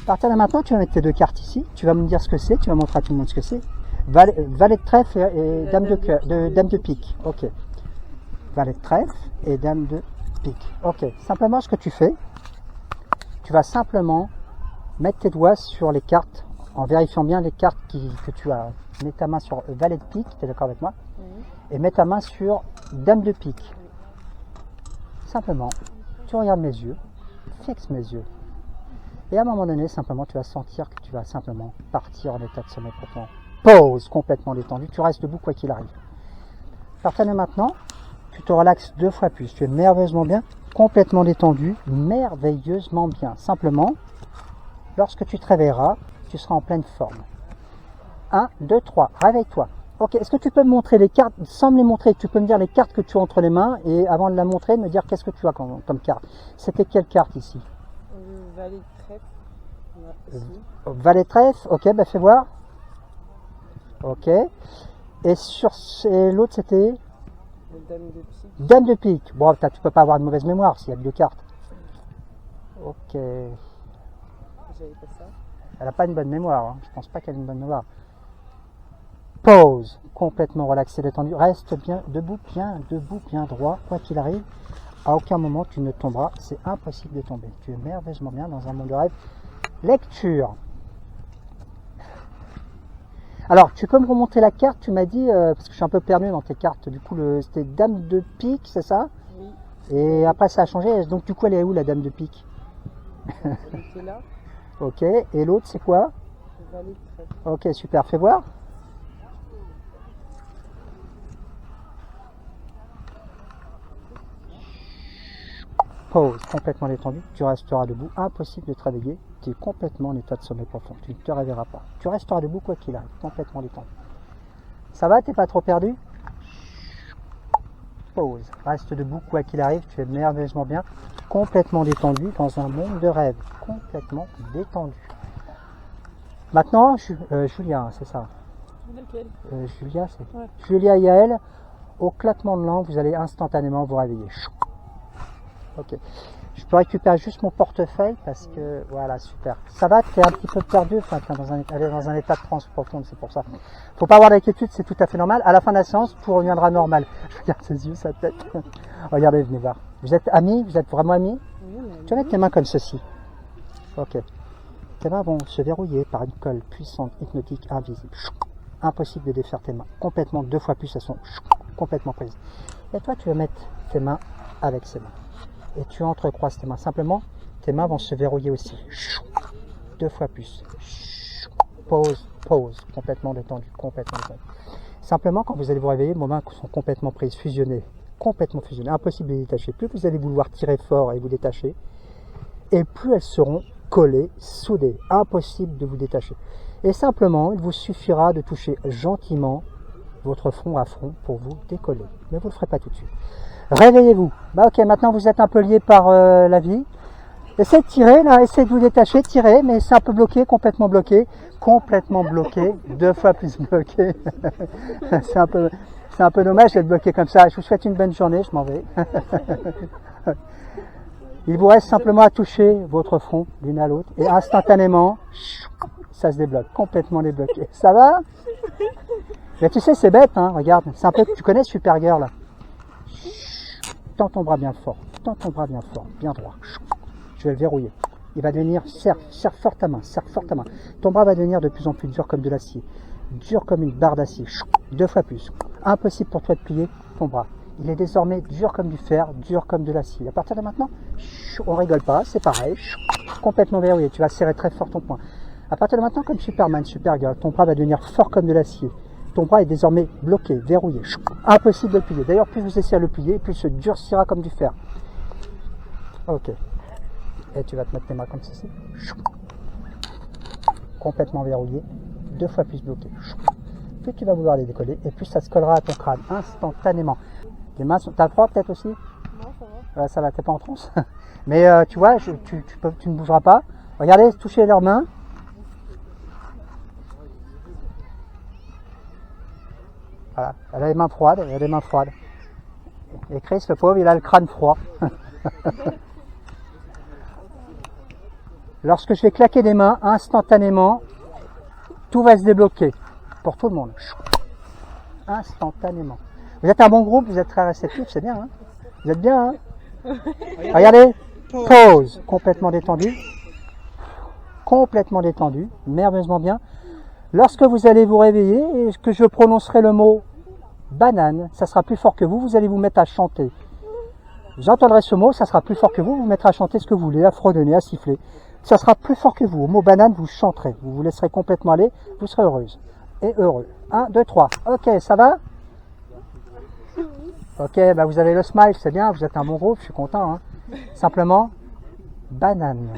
À partir de maintenant, tu vas mettre tes deux cartes ici. Tu vas me dire ce que c'est. Tu vas montrer à tout le monde ce que c'est. Valet de trèfle et dame de pique. Ok. Valet de trèfle et dame de pique. Ok. Simplement, ce que tu fais, tu vas simplement mettre tes doigts sur les cartes en vérifiant bien les cartes que tu as. Mets ta main sur valet de pique. Tu es d'accord avec moi? Et mets ta main sur dame de pique. Simplement, tu regardes mes yeux, fixe mes yeux. Et à un moment donné, simplement, tu vas sentir que tu vas simplement partir en état de sommeil profond. Pause, complètement détendu. Tu restes debout quoi qu'il arrive. À partir de maintenant, tu te relaxes 2 fois plus. Tu es merveilleusement bien, complètement détendu, merveilleusement bien. Simplement, lorsque tu te réveilleras, tu seras en pleine forme. 1, 2, 3, réveille-toi. Ok, est-ce que tu peux me montrer les cartes, sans me les montrer, tu peux me dire les cartes que tu as entre les mains et avant de la montrer, me dire qu'est-ce que tu as comme carte. C'était quelle carte ici? Valet de trèfle. Valet de trèfle, ok, bah fais voir. Ok. Et sur l'autre c'était Dame de pique. dame de pique. Bon, tu peux pas avoir de mauvaise mémoire s'il y a que 2 cartes. Ok. J'avais pas ça. Elle n'a pas une bonne mémoire, hein. Je pense pas qu'elle ait une bonne mémoire. Pause, complètement relaxé, détendu. Reste bien debout, bien droit, quoi qu'il arrive. À aucun moment tu ne tomberas, c'est impossible de tomber. Tu es merveilleusement bien dans un monde de rêve. Lecture. Alors, tu peux me remonter la carte, tu m'as dit, parce que je suis un peu perdu dans tes cartes, du coup c'était dame de pique, c'est ça? Oui. Et après ça a changé, donc du coup elle est où la dame de pique? Elle était là. Ok, et l'autre c'est quoi? Valet de trèfle. Ok, super, fais voir. Pause, complètement détendu, tu resteras debout, impossible de te réveiller, tu es complètement en état de sommeil profond, tu ne te réveilleras pas. Tu resteras debout quoi qu'il arrive, complètement détendu. Ça va, t'es pas trop perdu? Pause, reste debout quoi qu'il arrive, tu es merveilleusement bien, complètement détendu dans un monde de rêve, complètement détendu. Maintenant, Julia, c'est ça? Lequel? Julia, c'est Ouais. Julia et Yael, au claquement de langue, vous allez instantanément vous réveiller. Ok. Je peux récupérer juste mon portefeuille parce que voilà, super. Ça va, tu es un petit peu perdu, enfin, elle est dans un état de transe profond, c'est pour ça. Faut pas avoir d'inquiétude, c'est tout à fait normal. À la fin de la séance, tout reviendra normal. Je regarde ses yeux, sa tête. Regardez, venez voir. Vous êtes amis? Vous êtes vraiment amis? Oui, Tu vas mettre tes mains comme ceci. Ok. Tes mains vont se verrouiller par une colle puissante, hypnotique, invisible. Impossible de défaire tes mains. Complètement, 2 fois plus, elles sont complètement prises. Et toi, tu vas mettre tes mains avec ces mains. Et tu entrecroises tes mains. Simplement, tes mains vont se verrouiller aussi. 2 fois plus. Pause, pause. Complètement détendu, complètement détendu. Simplement, quand vous allez vous réveiller, vos mains sont complètement prises, fusionnées. Complètement fusionnées. Impossible de les détacher. Plus vous allez vouloir tirer fort et vous détacher, et plus elles seront collées, soudées. Impossible de vous détacher. Et simplement, il vous suffira de toucher gentiment votre front à front pour vous décoller. Mais vous ne le ferez pas tout de suite. Réveillez-vous. Bah ok, maintenant vous êtes un peu lié par la vie. Essayez de tirer, là, essayez de vous détacher, tirez, mais c'est un peu bloqué, complètement bloqué. Complètement bloqué, 2 fois plus bloqué. c'est un peu dommage d'être bloqué comme ça. Je vous souhaite une bonne journée, je m'en vais. Il vous reste simplement à toucher votre front l'une à l'autre et instantanément, ça se débloque, complètement débloqué. Ça va? Mais tu sais, c'est bête, hein, regarde. C'est un peu, tu connais Supergirl là? Tends ton bras bien fort, bien droit. Je vais le verrouiller. Il va devenir, serre fort ta main, Ton bras va devenir de plus en plus dur comme de l'acier, dur comme une barre d'acier, 2 fois plus. Impossible pour toi de plier ton bras. Il est désormais dur comme du fer, dur comme de l'acier. À partir de maintenant, on rigole pas, c'est pareil, complètement verrouillé. Tu vas serrer très fort ton poing. À partir de maintenant, comme Superman, Supergirl, ton bras va devenir fort comme de l'acier. Ton bras est désormais bloqué, verrouillé. Impossible de le plier. D'ailleurs, plus vous essayez de le plier, plus il se durcira comme du fer. Ok. Et tu vas te mettre tes mains comme ceci. Complètement verrouillé. 2 fois plus bloqué. Plus tu vas vouloir les décoller, et plus ça se collera à ton crâne instantanément. Les mains sont... T'as froid peut-être aussi? Non, ça va. Ouais, ça va, t'es pas en transe. Mais tu vois, tu ne bougeras pas. Regardez, touchez leurs mains. Voilà, elle a les mains froides, Et Chris, le pauvre, il a le crâne froid. Lorsque je vais claquer des mains, instantanément, tout va se débloquer. Pour tout le monde. Instantanément. Vous êtes un bon groupe, vous êtes très réceptifs, c'est bien. Hein, vous êtes bien. Hein, regardez. Pause. Complètement détendu. Complètement détendu. Merveilleusement bien. Lorsque vous allez vous réveiller et que je prononcerai le mot banane, ça sera plus fort que vous, vous allez vous mettre à chanter. Vous entendrez ce mot, ça sera plus fort que vous, vous mettrez à chanter ce que vous voulez, à fredonner, à siffler. Ça sera plus fort que vous. Au mot banane, vous chanterez. Vous vous laisserez complètement aller, vous serez heureuse et heureux. 1, 2, 3. Ok, ça va? Ok, bah vous avez le smile, c'est bien, vous êtes un bon groupe, je suis content. Hein. Simplement, banane.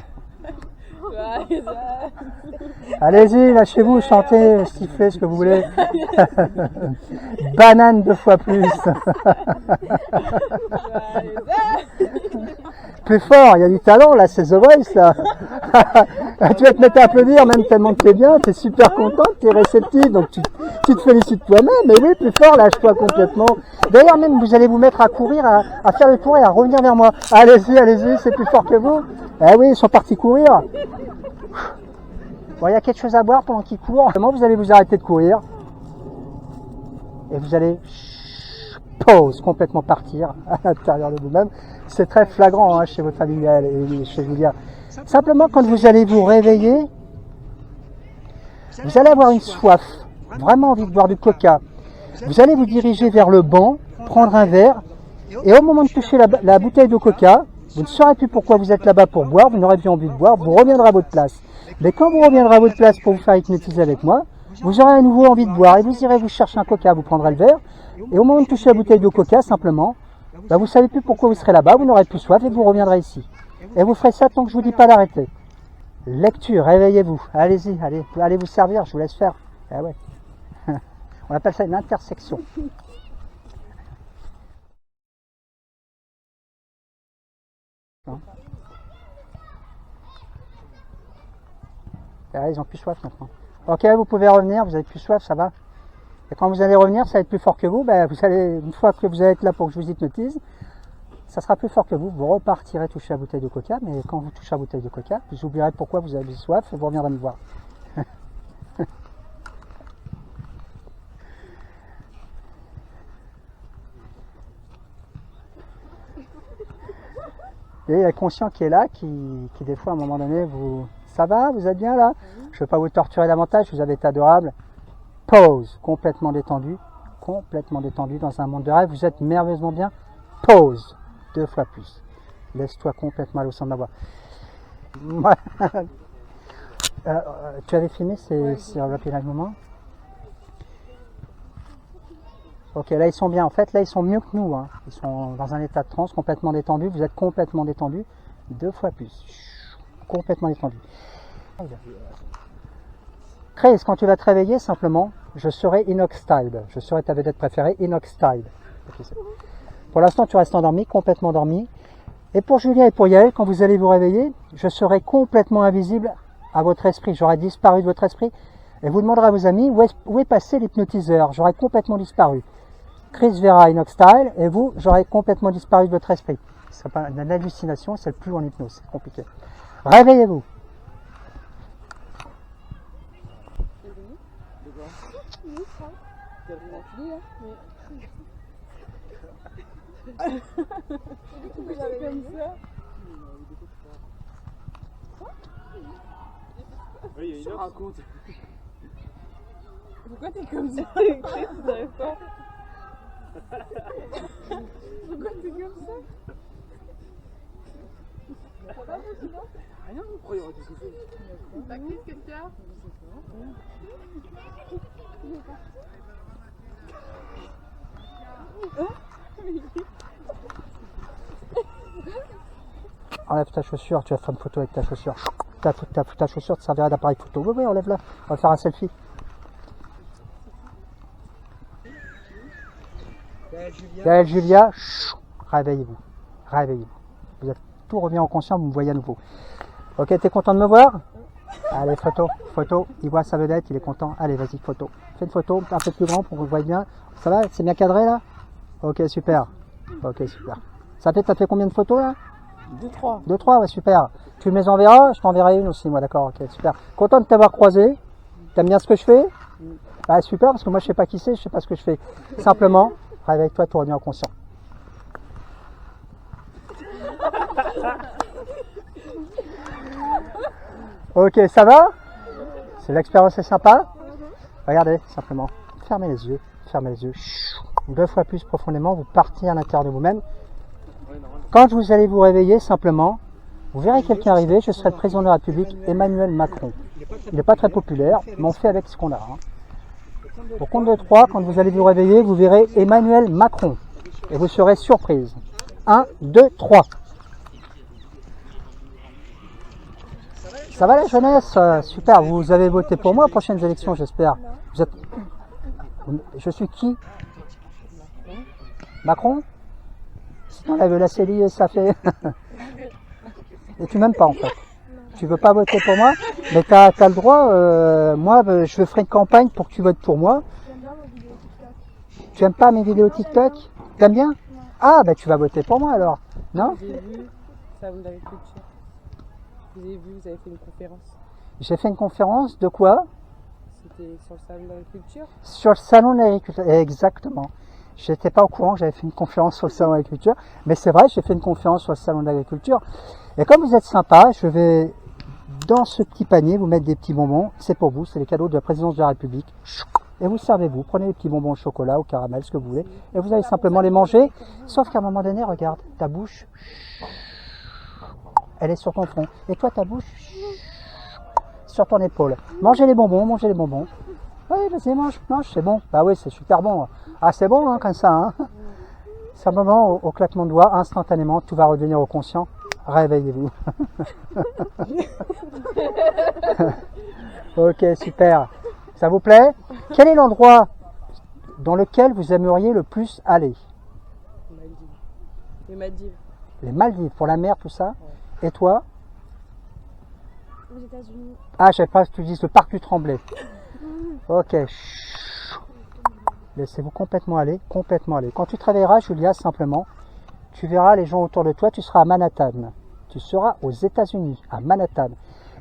Allez-y, lâchez-vous, chantez, sifflez ce que vous voulez. Banane 2 fois plus. Plus fort, il y a du talent là, c'est The Voice là. Tu vas te mettre à applaudir même tellement que t'es bien, t'es super contente, t'es réceptive, donc tu te félicites toi-même, mais oui, plus fort, lâche-toi complètement. D'ailleurs même vous allez vous mettre à courir, à faire le tour et à revenir vers moi. Allez-y, allez-y, c'est plus fort que vous. Eh oui, ils sont partis courir. Bon, il y a quelque chose à boire pendant qu'ils courent. Comment vous allez vous arrêter de courir et vous allez pause, complètement partir à l'intérieur de vous-même. C'est très flagrant hein, chez votre familial et chez Julia. Simplement, quand vous allez vous réveiller, vous allez avoir une soif, vraiment envie de boire du coca. Vous allez vous diriger vers le banc, prendre un verre, et au moment de toucher la bouteille de coca, vous ne saurez plus pourquoi vous êtes là-bas pour boire, vous n'aurez plus envie de boire, vous reviendrez à votre place. Mais quand vous reviendrez à votre place pour vous faire hypnotiser avec moi, vous aurez à nouveau envie de boire et vous irez vous chercher un coca, vous prendrez le verre, et au moment de toucher la bouteille de coca, simplement, vous ne savez plus pourquoi vous serez là-bas, vous n'aurez plus soif et vous reviendrez ici. Et vous ferez ça tant que je ne vous dis pas d'arrêter. Lecture, réveillez-vous, allez-y, allez vous servir, je vous laisse faire. Ah ouais. On appelle ça une intersection. Ah, ils ont plus soif maintenant. Ok, vous pouvez revenir, vous avez plus soif, ça va. Et quand vous allez revenir, ça va être plus fort que vous. Ben, vous allez, une fois que vous allez être là pour que je vous hypnotise, ça sera plus fort que vous. Vous repartirez toucher la bouteille de coca, mais quand vous touchez la bouteille de coca, vous oublierez pourquoi vous avez soif et vous reviendrez me voir. Et il y a le conscient qui est là, qui des fois à un moment donné, ça va, vous êtes bien là? Je ne veux pas vous torturer davantage, vous avez été adorable. Pause, complètement détendu dans un monde de rêve, vous êtes merveilleusement bien. Pause, 2 fois plus. Laisse-toi complètement aller au centre de ma voix. Tu avais filmé ces Rapid Eye Moments? Ok, là ils sont bien. En fait, là ils sont mieux que nous. Hein. Ils sont dans un état de transe, complètement détendu. Vous êtes complètement détendu. 2 fois plus. Complètement détendu. Chris, quand tu vas te réveiller, simplement, je serai Inox-style. Je serai ta vedette préférée, Inox-style. Pour l'instant, tu restes endormi, complètement endormi. Et pour Julien et pour Yael, quand vous allez vous réveiller, je serai complètement invisible à votre esprit. J'aurai disparu de votre esprit. Et vous demanderez à vos amis où est passé l'hypnotiseur. J'aurai complètement disparu. Chris verra Inox-style et vous, j'aurai complètement disparu de votre esprit. Ce n'est pas une hallucination, c'est le plus en hypnose. C'est compliqué. Réveillez-vous. Pourquoi t'es comme ça? Pourquoi t'es comme ça? Rien, vous croyez avoir quelque chose? T'as Chris, quelqu'un? Enlève ta chaussure, tu vas faire une photo avec ta chaussure. Ta chaussure te servira d'appareil photo. Oui, enlève-la. On va faire un selfie. Gaël, Julia, réveillez-vous. Réveillez-vous. Vous êtes tout revient en conscience, vous me voyez à nouveau. Ok, t'es content de me voir? Allez, photo. Il voit sa vedette, il est content. Allez, vas-y, photo. Fais une photo un peu plus grand pour que vous voyez bien. Ça va? C'est bien cadré là? Ok, super. Ok, super. T'as fait combien de photos là? 2-3. 2-3, ouais, super. Tu me les enverras, je t'enverrai une aussi, moi, d'accord, ok, super. Content de t'avoir croisé. T'aimes bien ce que je fais? Bah, super, parce que moi, je sais pas qui c'est, je sais pas ce que je fais. Simplement, réveille-toi, tu reviens conscient. Ok, ça va? C'est l'expérience est sympa? Regardez, simplement. Fermez les yeux, fermez les yeux. Chou. 2 fois plus profondément, vous partez à l'intérieur de vous-même. Quand vous allez vous réveiller, simplement, vous verrez quelqu'un arriver, je serai le président de la République, Emmanuel Macron. Il n'est pas très populaire, mais on fait avec ce qu'on a. Hein. Au compte de 3, quand vous allez vous réveiller, vous verrez Emmanuel Macron. Et vous serez surprise. 1, 2, 3. Ça va la jeunesse? Super, vous avez voté pour moi aux prochaines élections, j'espère. Vous êtes... Je suis qui? Macron? Si t'enlèves la CELI, ça fait... Et tu m'aimes pas en fait. Tu veux pas voter pour moi? Mais t'as le droit, moi je ferai une campagne pour que tu votes pour moi. Tu aimes pas mes vidéos TikTok? T'aimes bien? Ah bah tu vas voter pour moi alors, non? J'ai vu Salon d'agriculture. Vous avez vu, vous avez fait une conférence. J'ai fait une conférence de quoi? C'était sur le salon d'agriculture. Sur le salon de l'agriculture, exactement. J'étais pas au courant que j'avais fait une conférence sur le salon de l'agriculture, mais c'est vrai, j'ai fait une conférence sur le salon de l'agriculture. Et comme vous êtes sympa, je vais dans ce petit panier vous mettre des petits bonbons. C'est pour vous, c'est les cadeaux de la présidence de la République. Et vous servez-vous, prenez les petits bonbons au chocolat, au caramel, ce que vous voulez, et vous allez simplement les manger. Sauf qu'à un moment donné, regarde, ta bouche, elle est sur ton front. Et toi, ta bouche, sur ton épaule. Mangez les bonbons, mangez les bonbons. Oui, vas-y, mange, c'est bon. Bah oui, c'est super bon. Ah, c'est bon, hein, comme ça. Hein. Simplement, au claquement de doigts, instantanément, tout va redevenir au conscient. Réveillez-vous. Ok, super. Ça vous plaît? Quel est l'endroit dans lequel vous aimeriez le plus aller? Les Maldives. Les Maldives, pour la mer, tout ça. Et toi? Aux États-Unis. Ah, je savais pas que tu dises le parc du Tremblay. Ok. Laissez-vous complètement aller, complètement aller. Quand tu te réveilleras, Julia, simplement, tu verras les gens autour de toi, tu seras à Manhattan. Tu seras aux États-Unis, à Manhattan.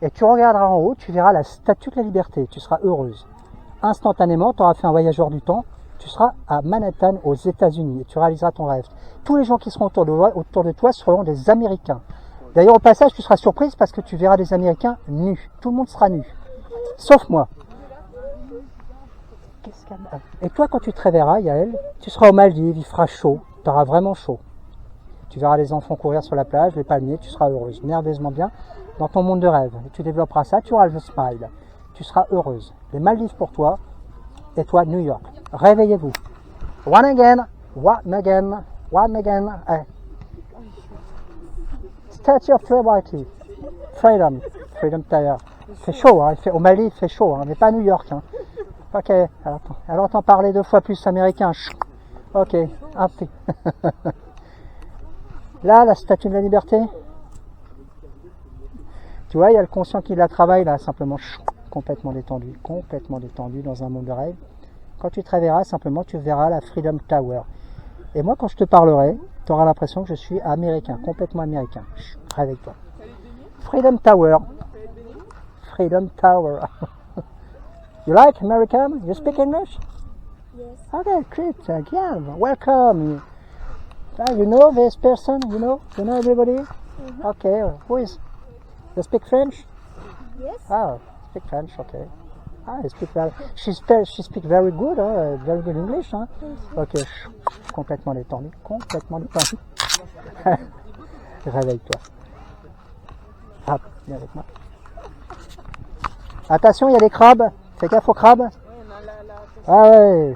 Et tu regarderas en haut, tu verras la Statue de la Liberté. Tu seras heureuse. Instantanément, tu auras fait un voyageur du temps. Tu seras à Manhattan, aux États-Unis. Et tu réaliseras ton rêve. Tous les gens qui seront autour de toi seront des Américains. D'ailleurs, au passage, tu seras surprise parce que tu verras des Américains nus. Tout le monde sera nu. Sauf moi. Et toi, quand tu te réveilleras, Yael, tu seras aux Maldives, il fera chaud. Tu auras vraiment chaud. Tu verras les enfants courir sur la plage, les palmiers, tu seras heureuse, merveilleusement bien, dans ton monde de rêve. Et tu développeras ça, tu auras le smile. Tu seras heureuse. Les Maldives pour toi, et toi, New York. Réveillez-vous. One again, one again, one again. Hey. Statue of Liberty. Freedom. Freedom Tower. Il fait chaud, hein. Au Mali, il fait chaud, hein. Mais pas à New York. Hein. Ok, elle entend parler 2 fois plus américain. Ok, un peu. Là, la Statue de la Liberté. Tu vois, il y a le conscient qui la travaille, là, simplement complètement détendu dans un monde de rêve. Quand tu te réveilleras, simplement, tu verras la Freedom Tower. Et moi, quand je te parlerai, tu auras l'impression que je suis américain, complètement américain. Réveille-toi. Freedom Tower. Freedom Tower. You like American? You speak English? Yes. Okay, great. Again, welcome. You know this person? You know everybody? Okay. Who is? You speak French? Yes. Ah, speak French. Okay. Ah, I speak very. She speak very good English. Hein? Ok. Complètement détendu. Réveille-toi. Ah, viens avec moi. Attention, il y a des crabes. Fais gaffe aux crabes. Ah ouais.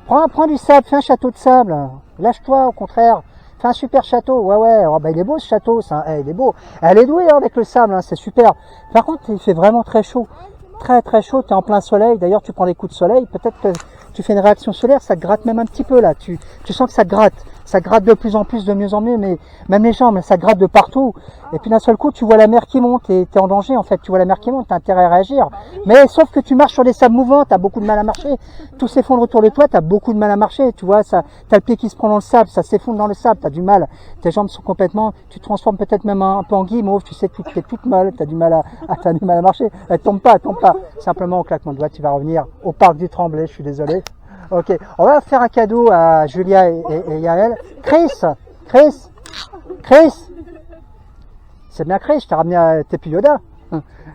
Prends du sable, fais un château de sable. Lâche-toi, au contraire. Fais un super château. Ouais. Oh, bah, il est beau ce château, ça. Il est beau. Elle est douée hein, avec le sable, hein, c'est super. Par contre, il fait vraiment très chaud. Très chaud, tu es en plein soleil. D'ailleurs, tu prends des coups de soleil. Peut-être que tu fais une réaction solaire, ça te gratte même un petit peu là. Tu sens que ça te gratte. ça gratte de plus en plus, de mieux en mieux, mais même les jambes, ça gratte de partout. Et puis d'un seul coup, tu vois la mer qui monte et tu es en danger en fait. Tu vois la mer qui monte, tu as intérêt à réagir. Mais sauf que tu marches sur des sables mouvants, tu as beaucoup de mal à marcher. Tout s'effondre autour de toi, tu as beaucoup de mal à marcher. Tu vois, tu as le pied qui se prend dans le sable, ça s'effondre dans le sable, tu as du mal. Tes jambes sont complètement, tu te transformes peut-être même un peu en guimauve, tu sais, tu es toute molle, tu as du mal à marcher. Elle tombe pas, Simplement au claquement de doigts, tu vas revenir au parc du Tremblay, je suis désolé. Ok, on va faire un cadeau à Julia et Yael. Chris. C'est bien Chris, je t'ai ramené à Tepi Yoda.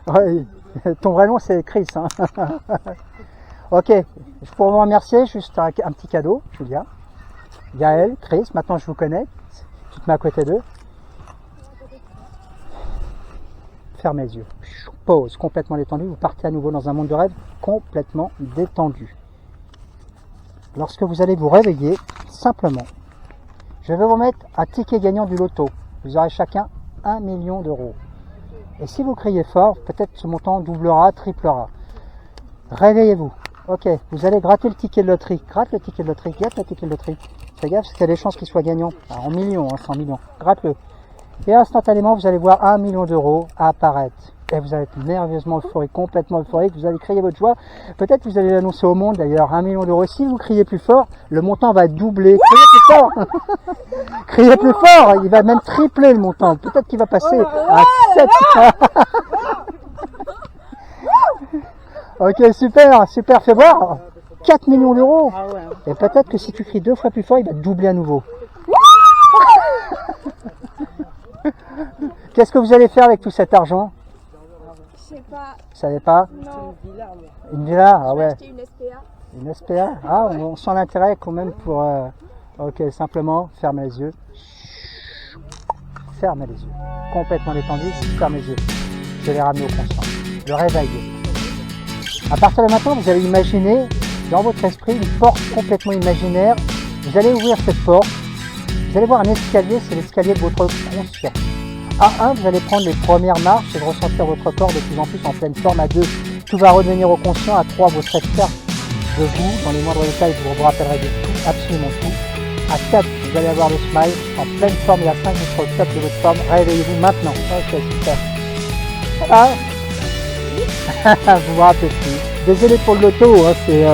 Ouais, ton vrai nom c'est Chris. Hein. Ok, pour vous remercier, juste un petit cadeau, Julia. Yael, Chris, maintenant je vous connais. Tu te mets à côté d'eux. Fermez les yeux. Pause, complètement détendu. Vous partez à nouveau dans un monde de rêve complètement détendu. Lorsque vous allez vous réveiller, simplement, je vais vous mettre un ticket gagnant du loto. Vous aurez chacun 1 million d'euros. Et si vous criez fort, peut-être ce montant doublera, triplera. Réveillez-vous. Ok, vous allez gratter le ticket de loterie. Gratte le ticket de loterie, gratte le ticket de loterie. Fais gaffe, parce qu'il y a des chances qu'il soit gagnant. Alors, en millions, 100 millions. Gratte-le. Et instantanément, vous allez voir 1 million d'euros apparaître. Et vous allez être merveilleusement euphorique, complètement euphorique. Vous allez crier votre joie. Peut-être que vous allez l'annoncer au monde d'ailleurs, 1 million d'euros. Si vous criez plus fort, le montant va doubler. Criez plus fort. Criez plus fort. Il va même tripler le montant. Peut-être qu'il va passer à 7. Ok, super. Fais voir. 4 millions d'euros. Ah ouais. Et peut-être que si tu cries 2 fois plus fort, il va te doubler à nouveau. Qu'est-ce que vous allez faire avec tout cet argent? Je sais pas. Vous savez pas? Non. Une villa, moi. Une villa? Ah Je vais ouais. acheter une SPA. Une SPA? Ah, on sent l'intérêt quand même pour... Ok, simplement, fermez les yeux. Fermez les yeux. Complètement détendu, fermez les yeux. Je vais les ramener au conscient. Le réveil. À partir de maintenant, vous allez imaginer dans votre esprit une porte complètement imaginaire. Vous allez ouvrir cette porte. Vous allez voir un escalier, c'est l'escalier de votre conscient. À 1, vous allez prendre les premières marches et ressentir votre corps de plus en plus en pleine forme. À 2, tout va redevenir au conscient. À 3, votre expert de vous, dans les moindres détails, vous vous rappellerez de tout, absolument tout. À 4, vous allez avoir le smile en pleine forme. Et à 5, vous serez au top de votre forme. Réveillez-vous maintenant. Ok, super. Ah. Vous vous rappelez plus. Désolé pour le loto, hein, c'est...